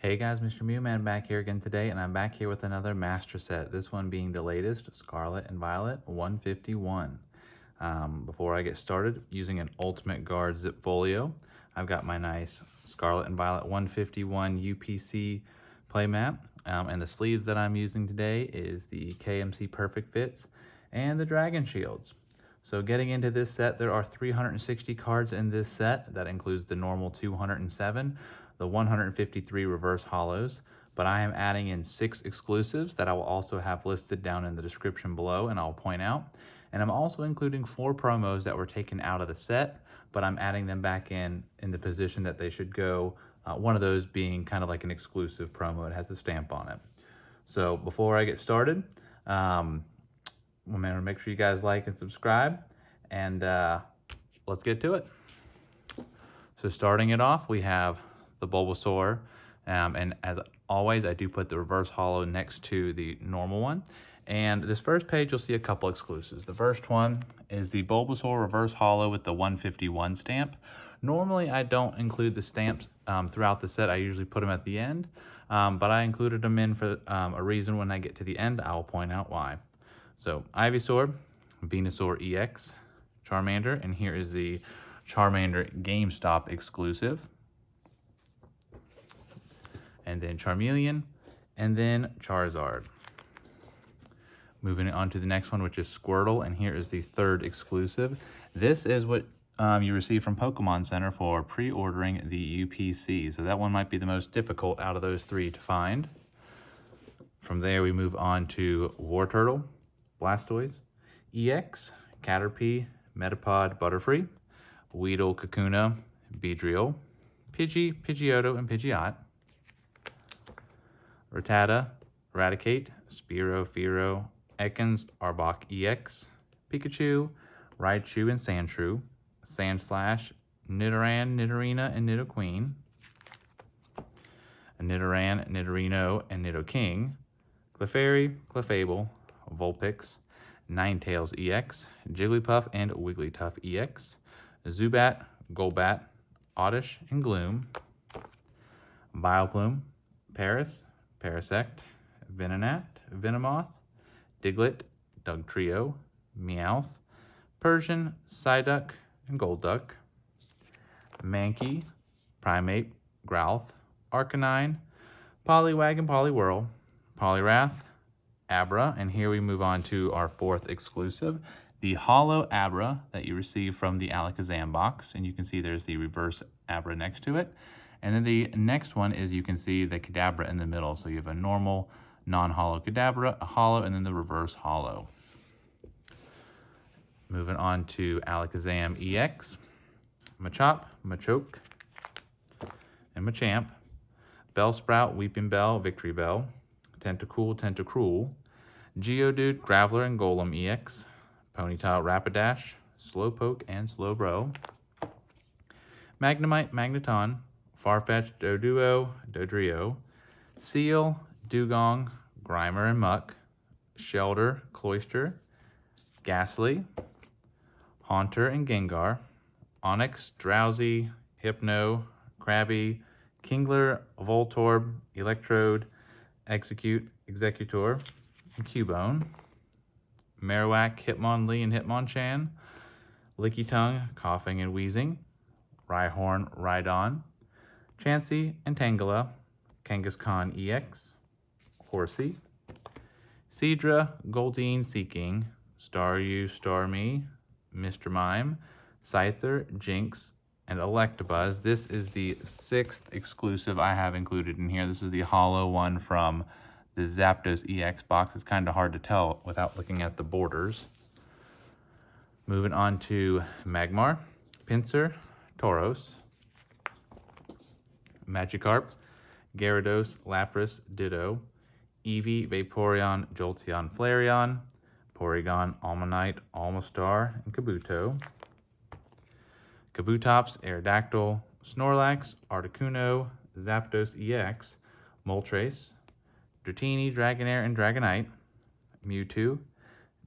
Hey guys, Mr. Mewman back here again today, and I'm back here with another master set, this one being the latest Scarlet and Violet 151. Before I get started, using an Ultimate Guard Zipfolio, I've got my nice Scarlet and Violet 151 UPC playmat, and the sleeves that I'm using today is the KMC Perfect Fits and the Dragon Shields. So getting into this set, there are 360 cards in this set. That includes the normal 207, the 153 Reverse Holos, but I am adding in 6 exclusives that I will also have listed down in the description below and I'll point out. And I'm also including 4 promos that were taken out of the set, but I'm adding them back in the position that they should go, one of those being kind of like an exclusive promo. It has a stamp on it. So before I get started, remember, make sure you guys like and subscribe, and let's get to it. So starting it off, we have the Bulbasaur, and as always, I do put the Reverse Holo next to the normal one. And this first page, you'll see a couple exclusives. The first one is the Bulbasaur Reverse Holo with the 151 stamp. Normally, I don't include the stamps throughout the set. I usually put them at the end, but I included them in for a reason. When I get to the end, I'll point out why. So Ivysaur, Venusaur EX, Charmander, and here is the Charmander GameStop exclusive. And then Charmeleon, and then Charizard. Moving on to the next one, which is Squirtle, and here is the third exclusive. This is what you receive from Pokémon Center for pre-ordering the UPC. So that one might be the most difficult out of those 3 to find. From there, we move on to Wartortle, Blastoise, EX, Caterpie, Metapod, Butterfree, Weedle, Kakuna, Beedrill, Pidgey, Pidgeotto, and Pidgeot, Rattata, Raticate, Spearow, Fearow, Ekans, Arbok EX, Pikachu, Raichu, and Sandshrew, Sandslash, Nidoran, Nidorina, and Nidoqueen, Nidoran, Nidorino, and Nidoking, Clefairy, Clefable, Vulpix, Ninetales EX, Jigglypuff and Wigglytuff EX, Zubat, Golbat, Oddish, and Gloom, Vileplume, Paris, Parasect, Venonat, Venomoth, Diglett, Dugtrio, Meowth, Persian, Psyduck, and Golduck, Mankey, Primeape, Growlithe, Arcanine, Poliwag and Poliwhirl, Poliwrath, Abra, and here we move on to our 4th exclusive, the Holo Abra that you receive from the Alakazam box, and you can see there's the reverse Abra next to it. And then the next one is, you can see the Kadabra in the middle. So you have a normal, non-holo Kadabra, a holo, and then the reverse holo. Moving on to Alakazam EX, Machop, Machoke, and Machamp, Bellsprout, Weeping Bell, Victory Bell, Tentacool, Tentacruel, Geodude, Graveler, and Golem EX, Ponyta, Rapidash, Slowpoke, and Slowbro, Magnemite, Magneton, Farfetch, Doduo, Dodrio, Seal, Dugong, Grimer and Muck, Shelter, Cloyster, Ghastly, Haunter and Gengar, Onix, Drowsy, Hypno, Krabby, Kingler, Voltorb, Electrode, Executor, and Cubone, Marowak, Hitmonlee, and Hitmonchan, Lickitung, Coughing and Wheezing, Rhyhorn, Rhydon, Chansey and Tangela, Kangaskhan EX, Horsey, Seadra, Goldeen, Seeking, Staryu, Starmie, Mr. Mime, Scyther, Jinx, and Electabuzz. This is the 6th exclusive I have included in here. This is the holo one from the Zapdos EX box. It's kind of hard to tell without looking at the borders. Moving on to Magmar, Pinsir, Tauros, Magikarp, Gyarados, Lapras, Ditto, Eevee, Vaporeon, Jolteon, Flareon, Porygon, Almanite, Almastar, and Kabuto, Kabutops, Aerodactyl, Snorlax, Articuno, Zapdos EX, Moltres, Dratini, Dragonair, and Dragonite, Mewtwo,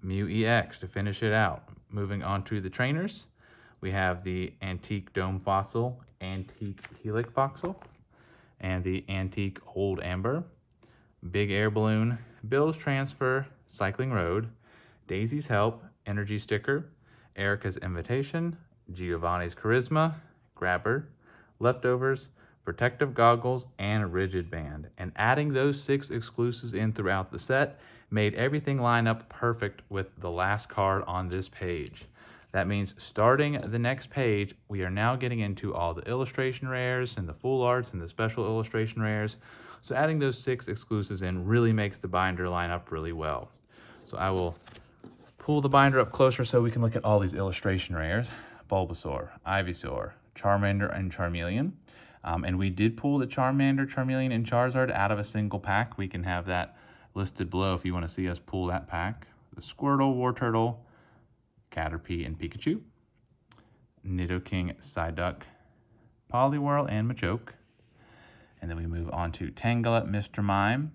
Mew EX to finish it out. Moving on to the trainers, we have the Antique Dome Fossil, Antique Helix Fossil, and the Antique Old Amber, Big Air Balloon, Bill's Transfer, Cycling Road, Daisy's Help, Energy Sticker, Erica's Invitation, Giovanni's Charisma, Grabber, Leftovers, Protective Goggles, and Rigid Band. And adding those 6 exclusives in throughout the set made everything line up perfect with the last card on this page. That means starting the next page, we are now getting into all the illustration rares and the full arts and the special illustration rares. So adding those 6 exclusives in really makes the binder line up really well. So I will pull the binder up closer so we can look at all these illustration rares. Bulbasaur, Ivysaur, Charmander, and Charmeleon. And we did pull the Charmander, Charmeleon, and Charizard out of a single pack. We can have that listed below if you want to see us pull that pack. The Squirtle, Wartortle, Caterpie, and Pikachu. Nidoking, Psyduck, Poliwhirl, and Machoke. And then we move on to Tangela, Mr. Mime,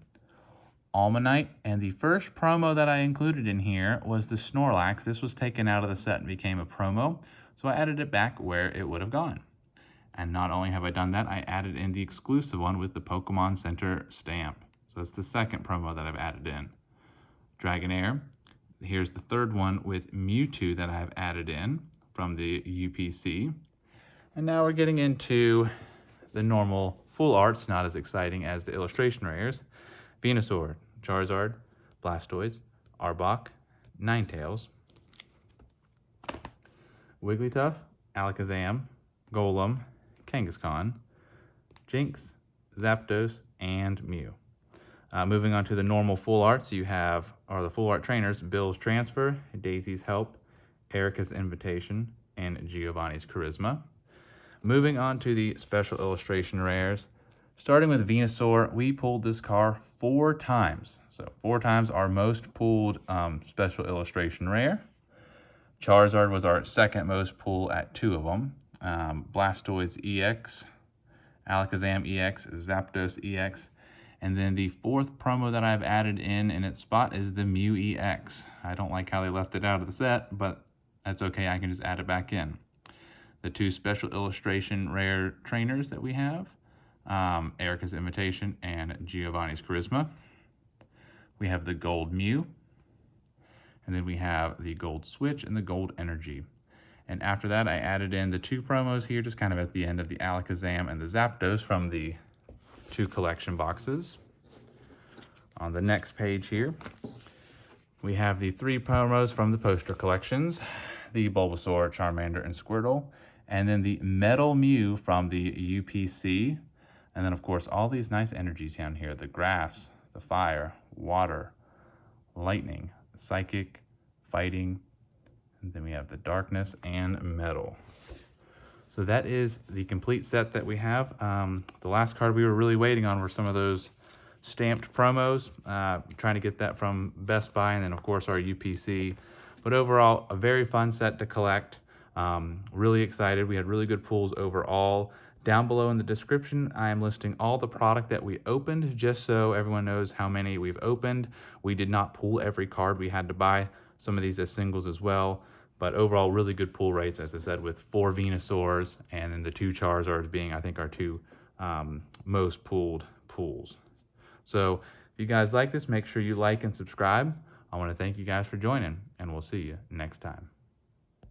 Almanite, and the first promo that I included in here was the Snorlax. This was taken out of the set and became a promo, so I added it back where it would have gone. And not only have I done that, I added in the exclusive one with the Pokémon Center stamp. So that's the second promo that I've added in. Dragonair. Here's the third one with Mewtwo that I've added in from the UPC. And now we're getting into the normal full arts, not as exciting as the illustration rares. Venusaur, Charizard, Blastoise, Arbok, Ninetales, Wigglytuff, Alakazam, Golem, Kangaskhan, Jinx, Zapdos, and Mew. Moving on to the normal full arts, you have, or the full art trainers, Bill's Transfer, Daisy's Help, Erica's Invitation, and Giovanni's Charisma. Moving on to the special illustration rares, starting with Venusaur, we pulled this car 4 times. So 4 times our most pulled special illustration rare. Charizard was our second most pull at 2 of them. Blastoise EX, Alakazam EX, Zapdos EX, and then the 4th promo that I've added in its spot is the Mew EX. I don't like how they left it out of the set, but that's okay, I can just add it back in. The 2 special illustration rare trainers that we have, Erica's Invitation and Giovanni's Charisma. We have the Gold Mew, and then we have the Gold Switch and the Gold Energy. And after that, I added in the 2 promos here, just kind of at the end of the Alakazam and the Zapdos from the 2 collection boxes. On the next page here, we have the 3 promos from the poster collections, the Bulbasaur, Charmander, and Squirtle, and then the Metal Mew from the UPC, and then of course all these nice energies down here, the Grass, the Fire, Water, Lightning, Psychic, Fighting, and then we have the Darkness and Metal. So that is the complete set that we have. The last card we were really waiting on were some of those stamped promos, trying to get that from Best Buy, and then of course our UPC. But overall, a very fun set to collect. Really excited. We had really good pulls overall. Down below in the description, I am listing all the product that we opened, just so everyone knows how many we've opened. We did not pull every card. We had to buy some of these as singles as well. But overall, really good pull rates, as I said, with 4 Venusaurs and then the 2 Charizards being, I think, our 2 most pulled pulls. So if you guys like this, make sure you like and subscribe. I want to thank you guys for joining, and we'll see you next time.